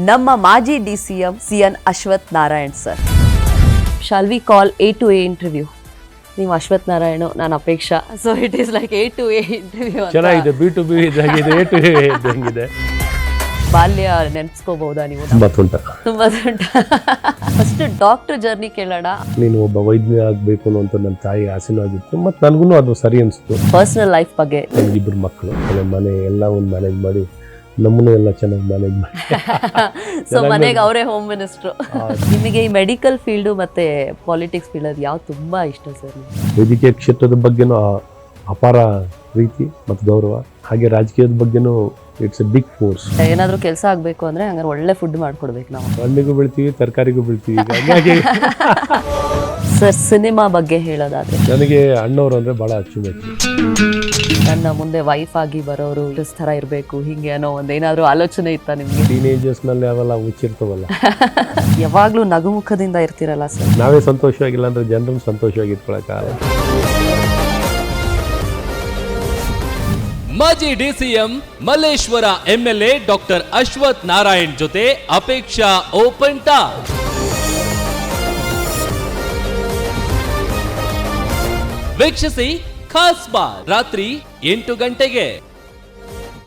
ನಮ್ಮ ಮಾಜಿ DCM CN Ashwath Narayan sir. Shall we call A to A interview? ನೀವು ಅಶ್ವಥ್ ನಾರಾಯಣ, ನಾನು Apeksha. So it is like A to A interview. ಚೆನ್ನಾಗಿದೆ, B to B ಇದಾಗಿದೆ, A to A ಇದ್ದಂಗಿದೆ. ಬಾಲ್ಯ ನೆನ್ಸ್ಕೋಬಹುದಾ ನೀವು? ತುಂಬಾ ತುಂಟ. ಫಸ್ಟ್ ಡಾಕ್ಟರ್ ಜರ್ನಿ ಕೇಳೋಣ. ನೀನು ಒಬ್ಬ ವೈದ್ಯ ಆಗಬೇಕು ಅನ್ನೋಂಥ ನನ್ನ ತಾಯಿ ಆಸೆನೂ ಆಗಿತ್ತು, ಮತ್ತು ನನಗೂ ಅದು ಸರಿ ಅನಿಸ್ತು. ಪರ್ಸನಲ್ ಲೈಫ್ ಬಗ್ಗೆ? ನನಗಿಬ್ಬರು ಮಕ್ಕಳು, ಮನೆ ಎಲ್ಲ ಒಂದು ಮ್ಯಾನೇಜ್ ಮಾಡಿ, ನಮ್ಮನ್ನು ಎಲ್ಲ ಚೆನ್ನಾಗಿ ಮ್ಯಾನೇಜ್ ಮಾಡಿ. ಸೊ ಮನೆಗೆ ಅವರೇ ಹೋಮ್ ಮಿನಿಸ್ಟ್ರು. ನಿಮಗೆ ಈ ಮೆಡಿಕಲ್ ಫೀಲ್ಡು ಮತ್ತೆ ಪಾಲಿಟಿಕ್ಸ್ ಫೀಲ್ಡ್ ಅದು ಯಾವ ತುಂಬಾ ಇಷ್ಟ ಸರ್? ವೈದ್ಯಕೀಯ ಕ್ಷೇತ್ರದ ಬಗ್ಗೆನೂ ಅಪಾರ ಪ್ರೀತಿ ಮತ್ತು ಗೌರವ, ಹಾಗೆ ರಾಜಕೀಯದ ಬಗ್ಗೆನೂ ಇಟ್ಸ್ ಎ ಬಿಗ್ ಫೋರ್ಸ್. ಏನಾದರೂ ಕೆಲಸ ಆಗಬೇಕು ಅಂದರೆ ಹಂಗಾರೆ ಒಳ್ಳೆ ಫುಡ್ ಮಾಡ್ಕೊಡ್ಬೇಕು ನಾವು. ಹಣ್ಣಿಗೂ ಬೆಳಿತೀವಿ, ತರಕಾರಿಗೂ ಬೆಳಿತೀವಿ. ಹಾಗಾಗಿ ಸರ್ ಸಿನಿಮಾ ಬಗ್ಗೆ ಹೇಳೋದಾದ್ರೆ? ನನಗೆ ಅಣ್ಣವರು ಅಂದರೆ ಭಾಳ ಅಚ್ಚುಮೆಚ್ಚು. ನನ್ನ ಮುಂದೆ ವೈಫ್ ಆಗಿ ಬರೋರು ಇಸ್ ಥರ ಇರಬೇಕು ಹಿಂಗೆ ಅನ್ನೋ ಒಂದೇನಾದರೂ ಆಲೋಚನೆ ಇತ್ತಾ ನಿಮಗೆ? ಟೀನೇಜರ್ಸ್ನಲ್ಲಿ ಅವೆಲ್ಲ ಹುಚ್ಚಿರ್ತವಲ್ಲ. ಯಾವಾಗಲೂ ನಗುಮುಖದಿಂದ ಇರ್ತೀರಲ್ಲ ಸರ್? ನಾವೇ ಸಂತೋಷವಾಗಿಲ್ಲ ಅಂದರೆ ಜನರನ್ನು ಸಂತೋಷವಾಗಿ ಇಟ್ಕೊಳ್ಳೋಕ್ಕಾಗಲ್ಲ. ಮಾಜಿ DCM Malleshwara MLA doctor Ashwath Narayan ಜೊತೆ ಅಪೇಕ್ಷಾ ಓಪನ್ ಟಾಕ್. ವೀಕ್ಷಿಸಿ ಖಾಸ್ ಬಾರ್ ರಾತ್ರಿ 8 ಗಂಟೆಗೆ.